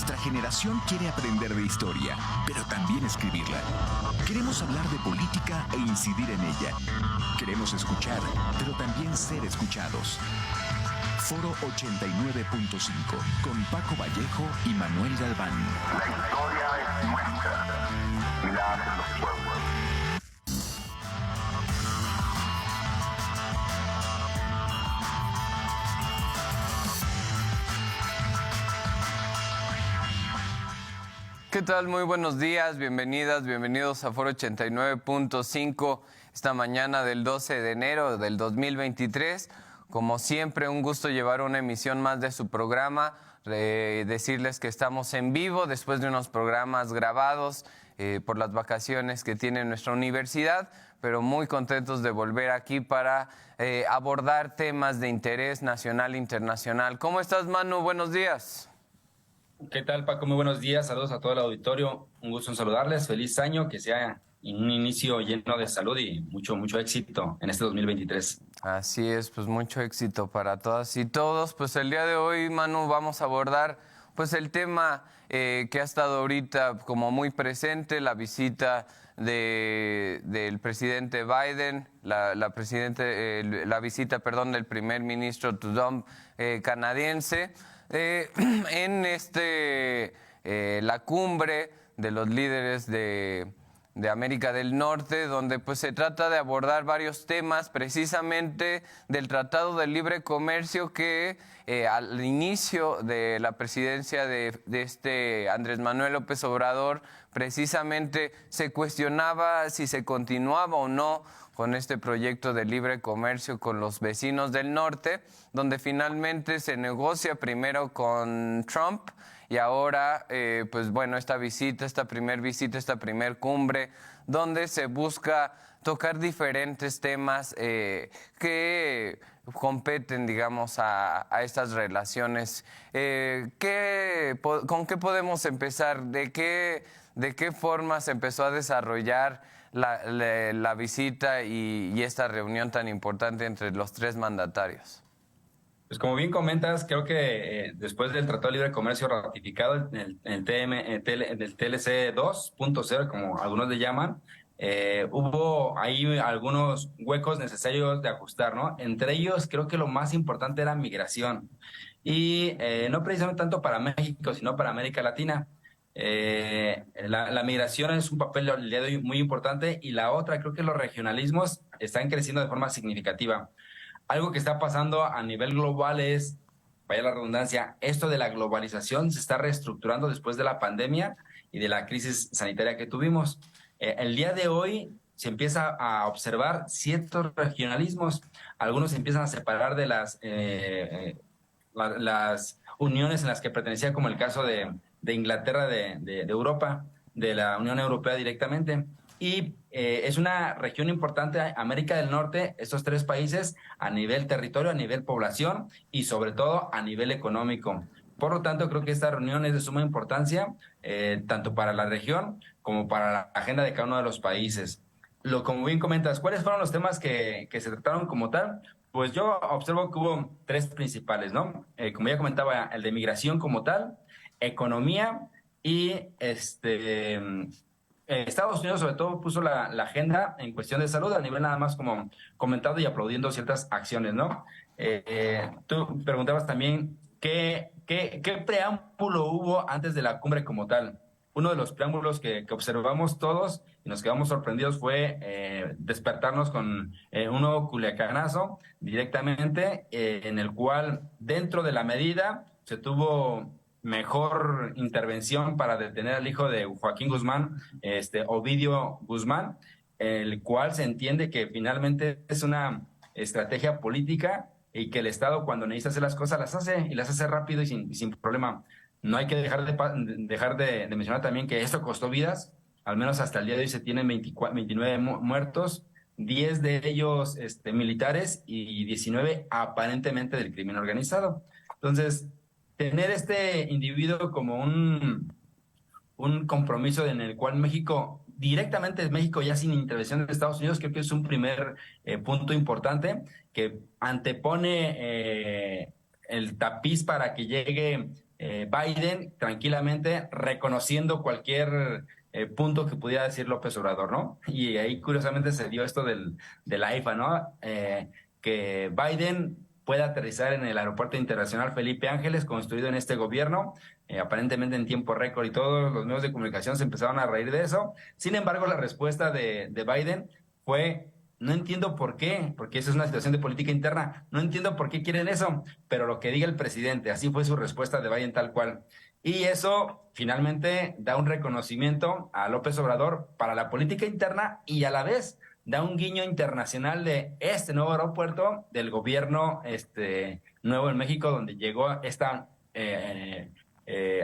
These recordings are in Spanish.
Nuestra generación quiere aprender de historia, pero también escribirla. Queremos hablar de política e incidir en ella. Queremos escuchar, pero también ser escuchados. Foro 89.5, con Paco Vallejo y Manuel Galván. La historia es nuestra y la hacen los pueblos. ¿Qué tal? Muy buenos días, bienvenidas, bienvenidos a Foro 89.5 esta mañana del 12 de enero del 2023. Como siempre, un gusto llevar una emisión más de su programa, decirles que estamos en vivo después de unos programas grabados por las vacaciones que tiene nuestra universidad, pero muy contentos de volver aquí para abordar temas de interés nacional e internacional. ¿Cómo estás, Manu? Buenos días. ¿Qué tal, Paco? Muy buenos días, saludos a todo el auditorio, un gusto en saludarles, feliz año, que sea un inicio lleno de salud y mucho éxito en este 2023. Así es, pues mucho éxito para todas y todos. Pues el día de hoy, Manu, vamos a abordar pues el tema que ha estado ahorita como muy presente, la visita del presidente Biden, la visita del primer ministro Trudeau canadiense. En la cumbre de los líderes de América del Norte, donde pues se trata de abordar varios temas, precisamente del Tratado de Libre Comercio que al inicio de la presidencia de Andrés Manuel López Obrador, precisamente se cuestionaba si se continuaba o no con este proyecto de libre comercio con los vecinos del norte, donde finalmente se negocia primero con Trump y ahora, esta primer cumbre, donde se busca tocar diferentes temas que competen, digamos, a estas relaciones. ¿Con qué podemos empezar? ¿De qué forma se empezó a desarrollar la visita y esta reunión tan importante entre los tres mandatarios? Pues como bien comentas, creo que después del Tratado de Libre Comercio ratificado en el TLC 2.0, como algunos le llaman, hubo ahí algunos huecos necesarios de ajustar, ¿no? Entre ellos, creo que lo más importante era migración. Y no precisamente tanto para México, sino para América Latina. La migración es un papel al día de hoy muy importante, y la otra, creo que los regionalismos están creciendo de forma significativa. Algo que está pasando a nivel global es, vaya la redundancia, esto de la globalización se está reestructurando después de la pandemia y de la crisis sanitaria que tuvimos. El día de hoy se empieza a observar ciertos regionalismos. Algunos se empiezan a separar de las uniones en las que pertenecía, como el caso de Inglaterra, de Europa, de la Unión Europea directamente. Y es una región importante, América del Norte, estos tres países, a nivel territorio, a nivel población y sobre todo a nivel económico. Por lo tanto, creo que esta reunión es de suma importancia, tanto para la región como para la agenda de cada uno de los países. Como bien comentas, ¿cuáles fueron los temas que se trataron como tal? Pues yo observo que hubo tres principales, ¿no? Como ya comentaba, el de migración como tal, economía y Estados Unidos sobre todo puso la agenda en cuestión de salud a nivel nada más como comentado y aplaudiendo ciertas acciones, ¿no? Tú preguntabas también ¿qué preámbulo hubo antes de la cumbre como tal? Uno de los preámbulos que observamos todos y nos quedamos sorprendidos fue despertarnos con un nuevo culiacanazo directamente, en el cual dentro de la medida se tuvo mejor intervención para detener al hijo de Joaquín Guzmán, Ovidio Guzmán, el cual se entiende que finalmente es una estrategia política y que el Estado, cuando necesita hacer las cosas, las hace y las hace rápido y sin problema. No hay que dejar de mencionar también que esto costó vidas. Al menos hasta el día de hoy se tienen 29 muertos, 10 de ellos militares y 19 aparentemente del crimen organizado. Entonces, tener este individuo como un compromiso en el cual directamente México, ya sin intervención de Estados Unidos, creo que es un primer punto importante que antepone el tapiz para que llegue Biden tranquilamente reconociendo cualquier punto que pudiera decir López Obrador, ¿no? Y ahí curiosamente se dio esto del AIFA, ¿no? Que Biden pueda aterrizar en el Aeropuerto Internacional Felipe Ángeles, construido en este gobierno, aparentemente en tiempo récord, y todos los medios de comunicación se empezaron a reír de eso. Sin embargo, la respuesta de Biden fue: no entiendo por qué, porque eso es una situación de política interna, no entiendo por qué quieren eso, pero lo que diga el presidente. Así fue su respuesta de Biden, tal cual. Y eso finalmente da un reconocimiento a López Obrador para la política interna, y a la vez da un guiño internacional de este nuevo aeropuerto del gobierno nuevo en México, donde llegó esta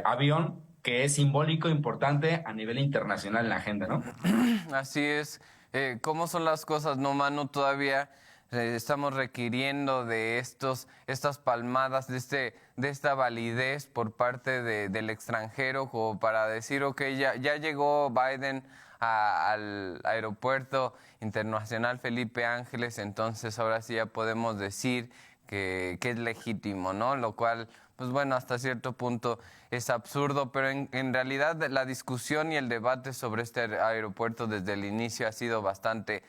avión que es simbólico, importante a nivel internacional en la agenda, ¿no? Así es. ¿Cómo son las cosas, no, Manu? Todavía estamos requiriendo de estas palmadas, de esta validez por parte del extranjero, como para decir, ok, ya llegó Biden al aeropuerto internacional Felipe Ángeles, entonces ahora sí ya podemos decir que es legítimo, ¿no? Lo cual, pues bueno, hasta cierto punto es absurdo, pero en realidad la discusión y el debate sobre este aeropuerto desde el inicio ha sido bastante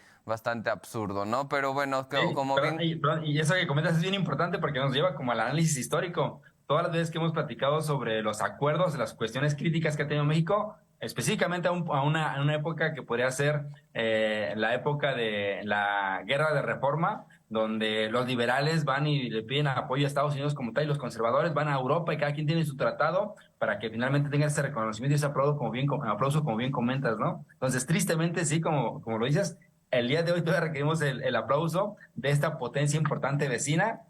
absurdo, ¿no? Pero bueno, como bien... Y eso que comentas es bien importante, porque nos lleva como al análisis histórico. Todas las veces que hemos platicado sobre los acuerdos, las cuestiones críticas que ha tenido México, específicamente a una época que podría ser la época de la Guerra de Reforma, donde los liberales van y le piden apoyo a Estados Unidos como tal, y los conservadores van a Europa, y cada quien tiene su tratado para que finalmente tenga ese reconocimiento y ese aplauso, como bien comentas, ¿no? Entonces, tristemente, sí, como lo dices, el día de hoy todavía requerimos el aplauso de esta potencia importante vecina,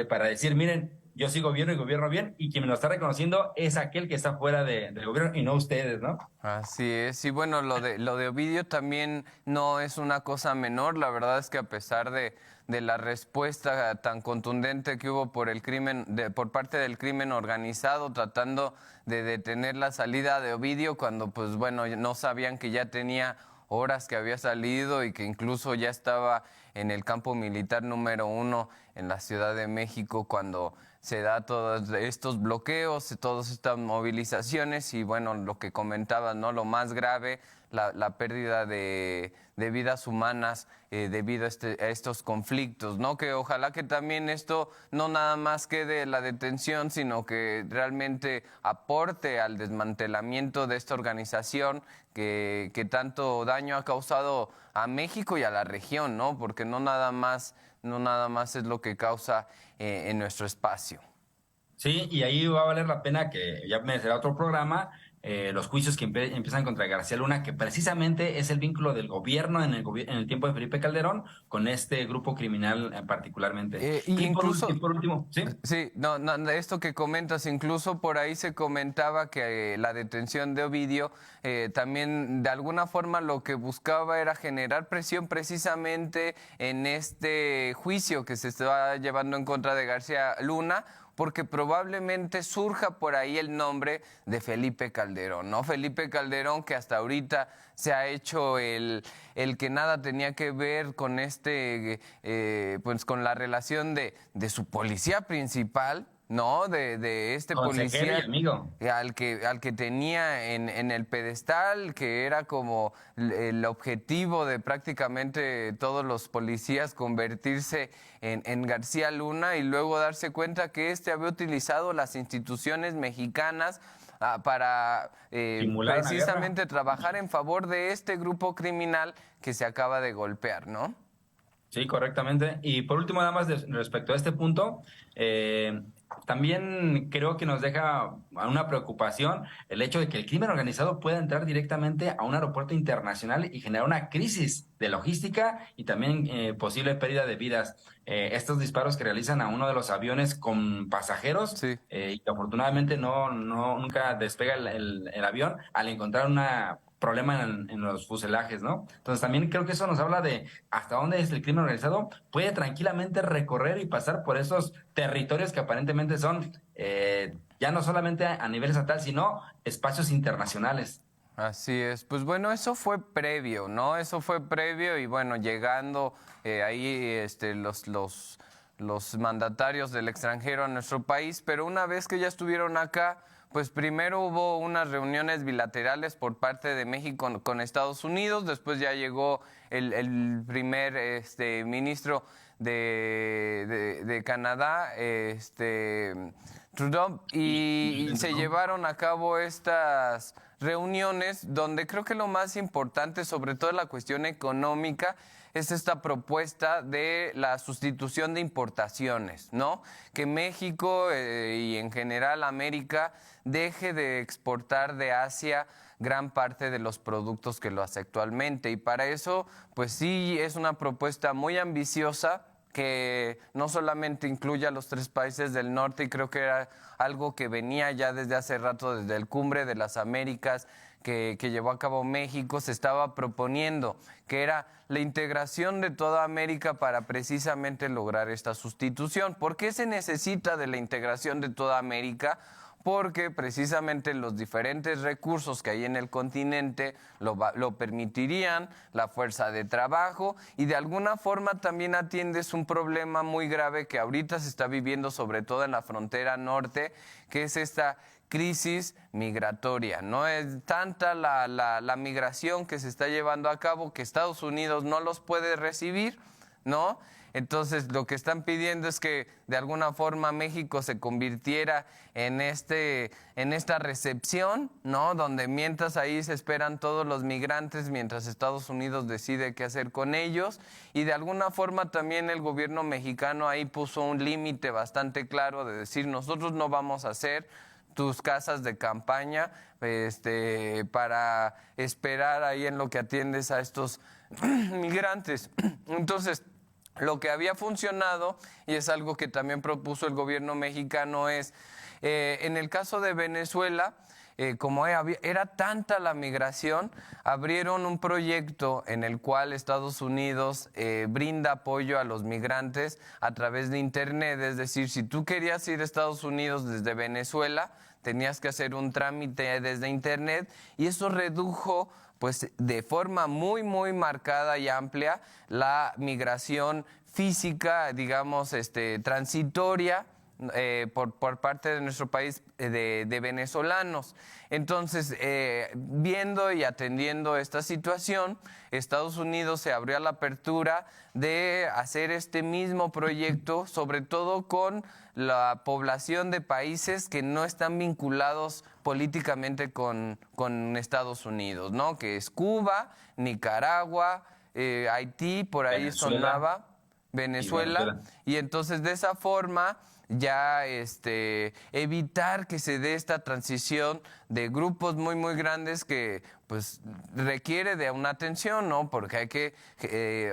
para decir: miren, yo sí gobierno y gobierno bien, y quien me lo está reconociendo es aquel que está fuera del gobierno y no ustedes, ¿no? Así es, y bueno, lo de Ovidio también no es una cosa menor. La verdad es que a pesar de la respuesta tan contundente que hubo por el crimen, por parte del crimen organizado, tratando de detener la salida de Ovidio, cuando pues bueno, no sabían que ya tenía horas que había salido y que incluso ya estaba en el campo militar número 1 en la Ciudad de México, cuando se da todos estos bloqueos, todas estas movilizaciones, y bueno, lo que comentabas, ¿no? Lo más grave, la pérdida de vidas humanas debido a estos conflictos, ¿no? Que ojalá que también esto no nada más quede la detención, sino que realmente aporte al desmantelamiento de esta organización que tanto daño ha causado a México y a la región, ¿no? Porque no nada más es lo que causa en nuestro espacio. Sí, y ahí va a valer la pena, que ya me será otro programa, los juicios que empiezan contra García Luna, que precisamente es el vínculo del gobierno en el tiempo de Felipe Calderón con este grupo criminal particularmente. Y incluso, por último, ¿sí? Sí, no, esto que comentas, incluso por ahí se comentaba que la detención de Ovidio también de alguna forma lo que buscaba era generar presión precisamente en este juicio que se estaba llevando en contra de García Luna, porque probablemente surja por ahí el nombre de Felipe Calderón, ¿no? Felipe Calderón, que hasta ahorita se ha hecho el que nada tenía que ver con pues con la relación de su policía principal, ¿no? De este policía Y amigo. al que tenía en el pedestal, que era como el objetivo de prácticamente todos los policías convertirse en García Luna, y luego darse cuenta que había utilizado las instituciones mexicanas para precisamente trabajar en favor de este grupo criminal que se acaba de golpear, ¿no? Sí, correctamente. Y por último, nada más respecto a este punto, también creo que nos deja una preocupación el hecho de que el crimen organizado pueda entrar directamente a un aeropuerto internacional y generar una crisis de logística y también posible pérdida de vidas. Estos disparos que realizan a uno de los aviones con pasajeros, Sí. y que afortunadamente nunca despega el avión al encontrar una problema en los fuselajes, ¿no? Entonces también creo que eso nos habla de hasta dónde es el crimen organizado, puede tranquilamente recorrer y pasar por esos territorios que aparentemente son ya no solamente a nivel estatal, sino espacios internacionales. Así es. Pues bueno, eso fue previo, ¿no? Eso fue previo, y bueno, llegando ahí los mandatarios del extranjero a nuestro país, pero una vez que ya estuvieron acá, pues primero hubo unas reuniones bilaterales por parte de México con Estados Unidos, después ya llegó el primer ministro de Canadá, Trudeau, y se llevaron a cabo estas reuniones donde creo que lo más importante, sobre todo la cuestión económica, es esta propuesta de la sustitución de importaciones, ¿no? Que México y en general América deje de exportar de Asia gran parte de los productos que lo hace actualmente. Y para eso, pues sí, es una propuesta muy ambiciosa que no solamente incluye a los 3 países del norte, y creo que era algo que venía ya desde hace rato, desde el Cumbre de las Américas, que llevó a cabo México, se estaba proponiendo, que era la integración de toda América para precisamente lograr esta sustitución. ¿Por qué se necesita de la integración de toda América? Porque precisamente los diferentes recursos que hay en el continente lo permitirían, la fuerza de trabajo, y de alguna forma también atiendes un problema muy grave que ahorita se está viviendo, sobre todo en la frontera norte, que es esta crisis migratoria. No es tanta la migración que se está llevando a cabo que Estados Unidos no los puede recibir, ¿no? Entonces, lo que están pidiendo es que de alguna forma México se convirtiera en esta recepción, ¿no? Donde mientras ahí se esperan todos los migrantes, mientras Estados Unidos decide qué hacer con ellos. Y de alguna forma también el gobierno mexicano ahí puso un límite bastante claro de decir, nosotros no vamos a hacer tus casas de campaña para esperar ahí en lo que atiendes a estos migrantes. Entonces, lo que había funcionado, y es algo que también propuso el gobierno mexicano, es, en el caso de Venezuela, como era tanta la migración, abrieron un proyecto en el cual Estados Unidos brinda apoyo a los migrantes a través de Internet. Es decir, si tú querías ir a Estados Unidos desde Venezuela, tenías que hacer un trámite desde Internet, y eso redujo pues de forma muy, muy marcada y amplia la migración física, digamos, transitoria por parte de nuestro país de venezolanos. Entonces, viendo y atendiendo esta situación, Estados Unidos se abrió a la apertura de hacer este mismo proyecto, sobre todo con la población de países que no están vinculados políticamente con Estados Unidos, ¿no? Que es Cuba, Nicaragua, Haití, por ahí sonaba, Venezuela. Y entonces de esa forma ya evitar que se dé esta transición de grupos muy, muy grandes que pues requiere de una atención, ¿no? Porque hay que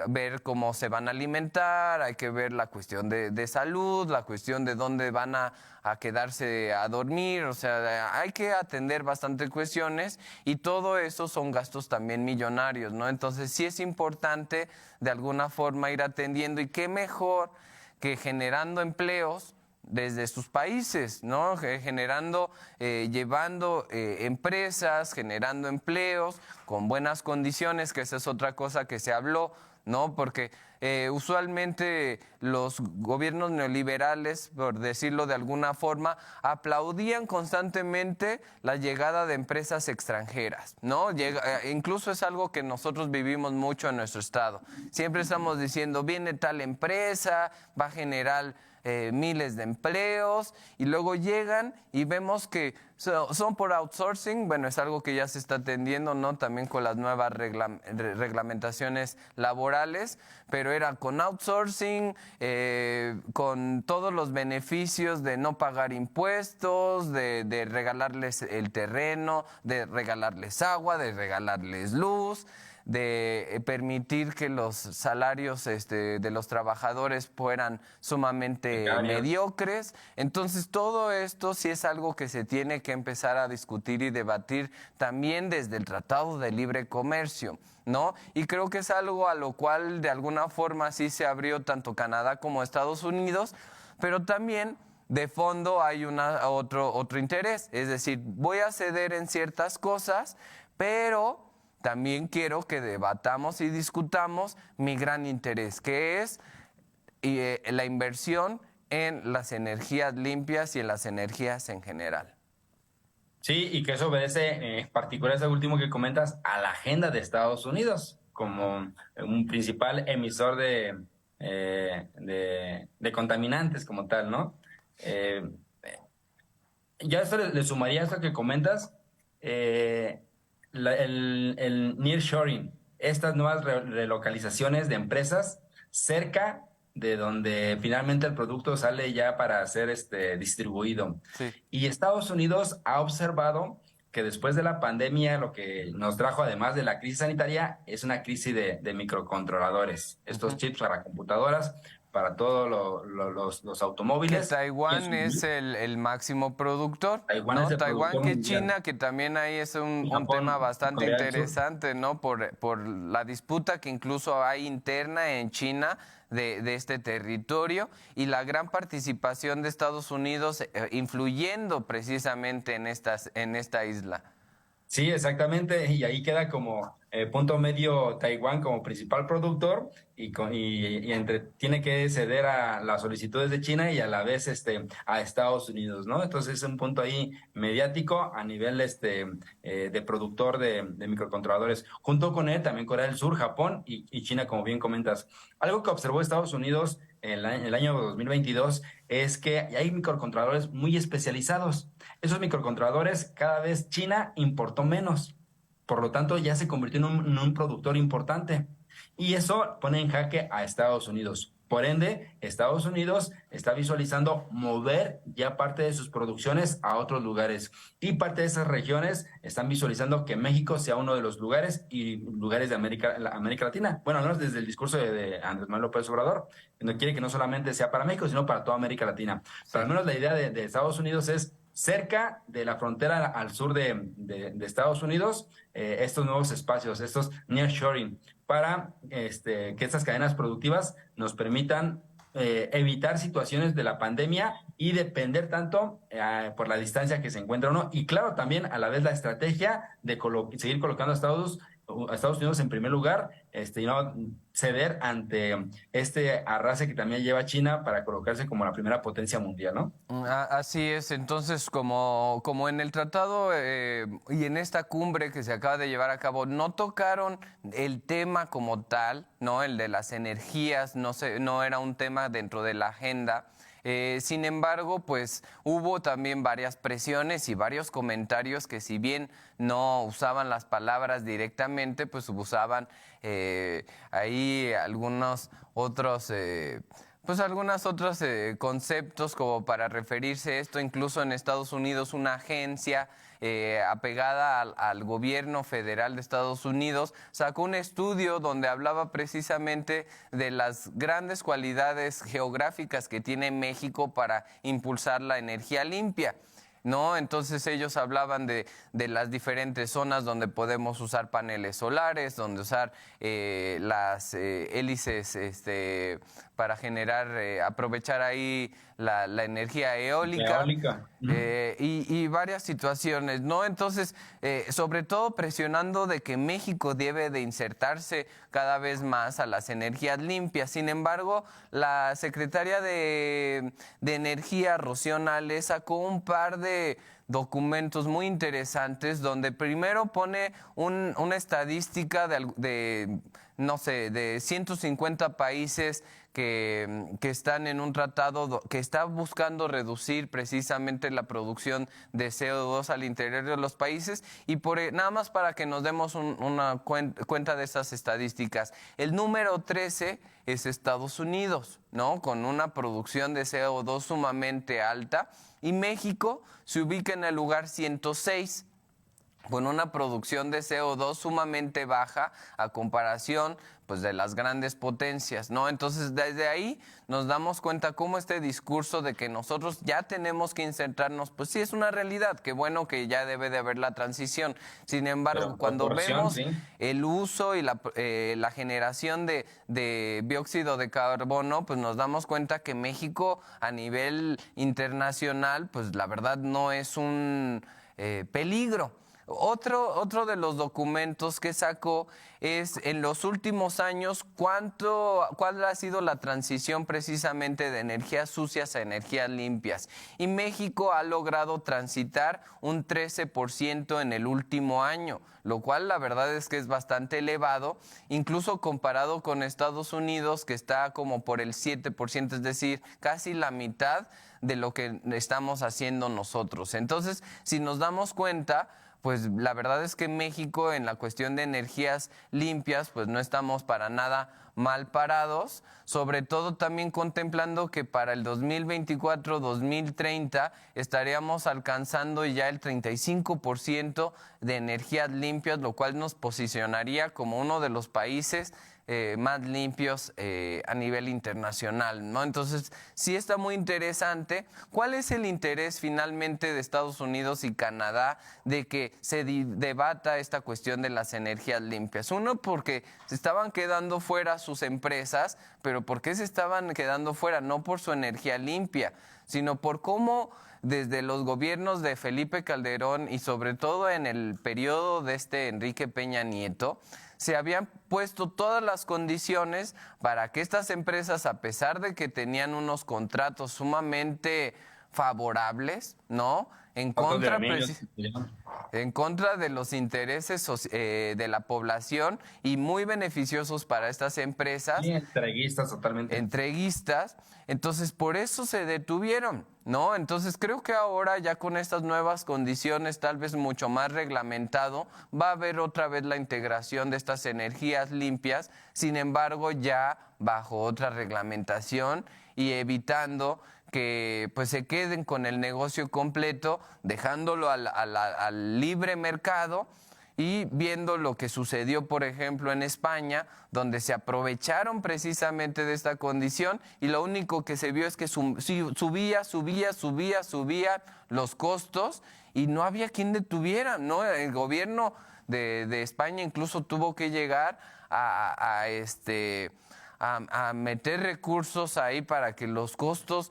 ver cómo se van a alimentar, hay que ver la cuestión de salud, la cuestión de dónde van a quedarse a dormir, o sea, hay que atender bastantes cuestiones, y todo eso son gastos también millonarios, ¿no? Entonces sí es importante de alguna forma ir atendiendo, y qué mejor que generando empleos desde sus países, ¿no? Generando, llevando empresas, generando empleos con buenas condiciones, que esa es otra cosa que se habló, ¿no? Porque usualmente los gobiernos neoliberales, por decirlo de alguna forma, aplaudían constantemente la llegada de empresas extranjeras, ¿no? Incluso es algo que nosotros vivimos mucho en nuestro estado. Siempre estamos diciendo, viene tal empresa, va a generar miles de empleos, y luego llegan y vemos que son por outsourcing. Bueno, es algo que ya se está atendiendo, ¿no? También con las nuevas reglamentaciones laborales, pero era con outsourcing, con todos los beneficios de no pagar impuestos, de regalarles el terreno, de regalarles agua, de regalarles luz, de permitir que los salarios de los trabajadores fueran sumamente mediocres. Entonces, todo esto sí es algo que se tiene que empezar a discutir y debatir también desde el Tratado de Libre Comercio, ¿no? Y creo que es algo a lo cual de alguna forma sí se abrió tanto Canadá como Estados Unidos, pero también de fondo hay otro interés. Es decir, voy a ceder en ciertas cosas, pero también quiero que debatamos y discutamos mi gran interés, que es y la inversión en las energías limpias y en las energías en general. Sí, y que eso obedece, en particular ese último que comentas, a la agenda de Estados Unidos como un principal emisor de contaminantes como tal, ¿no? Eh, ya esto le sumaría a esto que comentas, eh, el nearshoring, estas nuevas relocalizaciones de empresas cerca de donde finalmente el producto sale ya para ser distribuido. Sí. Y Estados Unidos ha observado que después de la pandemia lo que nos trajo, además de la crisis sanitaria, es una crisis de microcontroladores, estos chips para computadoras, para todos los Que automóviles. Taiwán es el máximo productor, Taiwán es ¿no? el Taiwán productor que mundial. China, que también ahí es un Japón, tema bastante Corea del Sur. interesante, ¿no? Por la disputa que incluso hay interna en China de este territorio y la gran participación de Estados Unidos influyendo precisamente en esta isla. Sí, exactamente, y ahí queda como punto medio Taiwán como principal productor y tiene que ceder a las solicitudes de China y a la vez a Estados Unidos, ¿no? Entonces es un punto ahí mediático a nivel de productor de microcontroladores. Junto con él también Corea del Sur, Japón y China, como bien comentas. Algo que observó Estados Unidos en el año 2022 es que hay microcontroladores muy especializados. Esos microcontroladores cada vez China importó menos. Por lo tanto, ya se convirtió en un productor importante. Y eso pone en jaque a Estados Unidos. Por ende, Estados Unidos está visualizando mover ya parte de sus producciones a otros lugares. Y parte de esas regiones están visualizando que México sea uno de los lugares y lugares de América Latina. Bueno, al menos desde el discurso de Andrés Manuel López Obrador, no quiere que no solamente sea para México, sino para toda América Latina. Sí. Pero al menos la idea de Estados Unidos es cerca de la frontera al sur de Estados Unidos, estos nuevos espacios, estos nearshoring, para que estas cadenas productivas nos permitan evitar situaciones de la pandemia y depender tanto por la distancia que se encuentra uno. Y claro, también a la vez la estrategia de seguir colocando a Estados Unidos en primer lugar, y no ceder ante este arrase que también lleva China para colocarse como la primera potencia mundial, ¿no? Así es, entonces como en el tratado y en esta cumbre que se acaba de llevar a cabo, no tocaron el tema como tal, ¿no? El de las energías, no era un tema dentro de la agenda. Sin embargo, pues hubo también varias presiones y varios comentarios que si bien no usaban las palabras directamente, pues usaban ahí algunos otros conceptos como para referirse a esto. Incluso en Estados Unidos una agencia apegada al gobierno federal de Estados Unidos sacó un estudio donde hablaba precisamente de las grandes cualidades geográficas que tiene México para impulsar la energía limpia, ¿no? Entonces ellos hablaban de las diferentes zonas donde podemos usar paneles solares, donde usar las hélices para generar, aprovechar ahí la energía eólica. Y varias situaciones, ¿no? Entonces, sobre todo presionando de que México debe de insertarse cada vez más a las energías limpias. Sin embargo, la secretaria de Energía, Rocío Nale, sacó un par de documentos muy interesantes donde primero pone una estadística de 150 países que están en un tratado que está buscando reducir precisamente la producción de CO2 al interior de los países y nada más para que nos demos una cuenta de esas estadísticas. El número 13 es Estados Unidos, ¿no? Con una producción de CO2 sumamente alta, y México se ubica en el lugar 106 con una producción de CO2 sumamente baja a comparación pues de las grandes potencias, ¿no? Entonces, desde ahí nos damos cuenta cómo este discurso de que nosotros ya tenemos que insertarnos, pues sí es una realidad, qué bueno que ya debe de haber la transición. Sin embargo, cuando vemos el uso y la generación de dióxido de carbono, pues nos damos cuenta que México a nivel internacional, pues la verdad no es un peligro. Otro de los documentos que sacó es en los últimos años cuál ha sido la transición precisamente de energías sucias a energías limpias. Y México ha logrado transitar un 13% en el último año, lo cual la verdad es que es bastante elevado, incluso comparado con Estados Unidos, que está como por el 7%, es decir, casi la mitad de lo que estamos haciendo nosotros. Entonces, si nos damos cuenta, pues la verdad es que México en la cuestión de energías limpias, pues no estamos para nada mal parados, sobre todo también contemplando que para el 2024-2030 estaríamos alcanzando ya el 35% de energías limpias, lo cual nos posicionaría como uno de los países más limpios a nivel internacional, ¿no? Entonces, sí está muy interesante. ¿Cuál es el interés finalmente de Estados Unidos y Canadá de que se debata esta cuestión de las energías limpias? Uno, porque se estaban quedando fuera sus empresas, pero ¿por qué se estaban quedando fuera? No por su energía limpia, sino por cómo desde los gobiernos de Felipe Calderón y sobre todo en el periodo de Enrique Peña Nieto, se habían puesto todas las condiciones para que estas empresas, a pesar de que tenían unos contratos sumamente favorables, ¿no? En contra de los intereses de la población y muy beneficiosos para estas empresas. Sí, entreguistas totalmente. Entreguistas. Entonces, por eso se detuvieron, ¿no? Entonces, creo que ahora ya con estas nuevas condiciones, tal vez mucho más reglamentado, va a haber otra vez la integración de estas energías limpias, sin embargo, ya bajo otra reglamentación y evitando que pues se queden con el negocio completo, dejándolo al libre mercado y viendo lo que sucedió, por ejemplo, en España, donde se aprovecharon precisamente de esta condición y lo único que se vio es que subía los costos y no había quien detuviera, ¿no? El gobierno de España incluso tuvo que llegar a meter recursos ahí para que los costos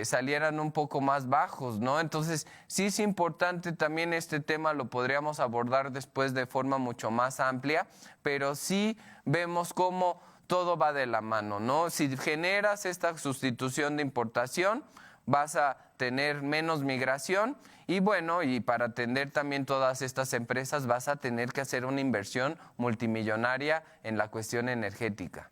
salieran un poco más bajos, ¿no? Entonces, sí es importante también este tema, lo podríamos abordar después de forma mucho más amplia, pero sí vemos cómo todo va de la mano, ¿no? Si generas esta sustitución de importación, vas a tener menos migración y bueno, y para atender también todas estas empresas vas a tener que hacer una inversión multimillonaria en la cuestión energética.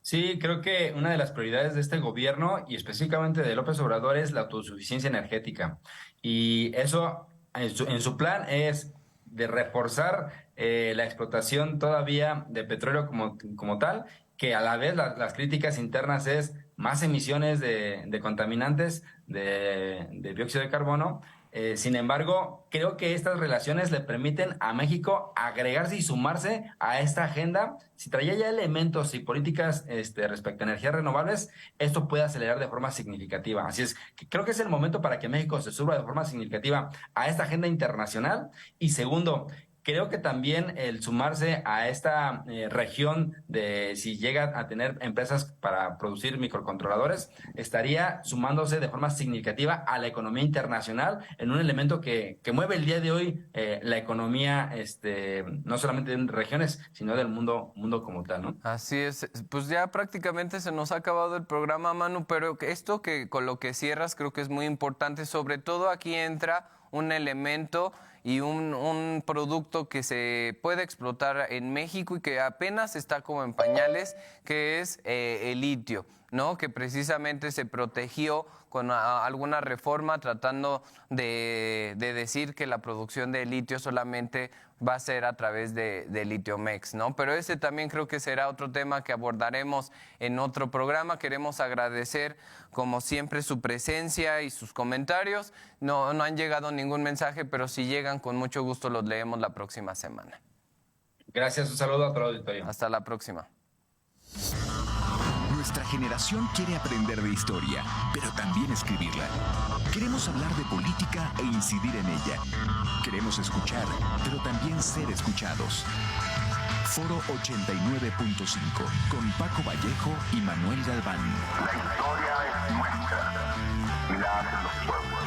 Sí, creo que una de las prioridades de este gobierno y específicamente de López Obrador es la autosuficiencia energética. Y eso en su plan es de reforzar la explotación todavía de petróleo como tal, que a la vez las críticas internas es más emisiones de contaminantes de dióxido de carbono. Sin embargo, creo que estas relaciones le permiten a México agregarse y sumarse a esta agenda. Si traía ya elementos y políticas respecto a energías renovables, esto puede acelerar de forma significativa. Así es, que creo que es el momento para que México se suba de forma significativa a esta agenda internacional. Y segundo, creo que también el sumarse a esta región de si llega a tener empresas para producir microcontroladores, estaría sumándose de forma significativa a la economía internacional en un elemento que mueve el día de hoy la economía no solamente de regiones, sino del mundo como tal, ¿no? Así es, pues ya prácticamente se nos ha acabado el programa, Manu, pero esto que con lo que cierras creo que es muy importante, sobre todo aquí entra un elemento y un producto que se puede explotar en México y que apenas está como en pañales, que es el litio, ¿no? Que precisamente se protegió con alguna reforma tratando de decir que la producción de litio solamente va a ser a través de Litiomex, ¿no? Pero ese también creo que será otro tema que abordaremos en otro programa. Queremos agradecer, como siempre, su presencia y sus comentarios. No han llegado ningún mensaje, pero si llegan, con mucho gusto los leemos la próxima semana. Gracias, un saludo a todo el auditorio. Hasta la próxima. Nuestra generación quiere aprender de historia, pero también escribirla. Queremos hablar de política e incidir en ella. Queremos escuchar, pero también ser escuchados. Foro 89.5, con Paco Vallejo y Manuel Galván. La historia es nuestra y la hacen los pueblos.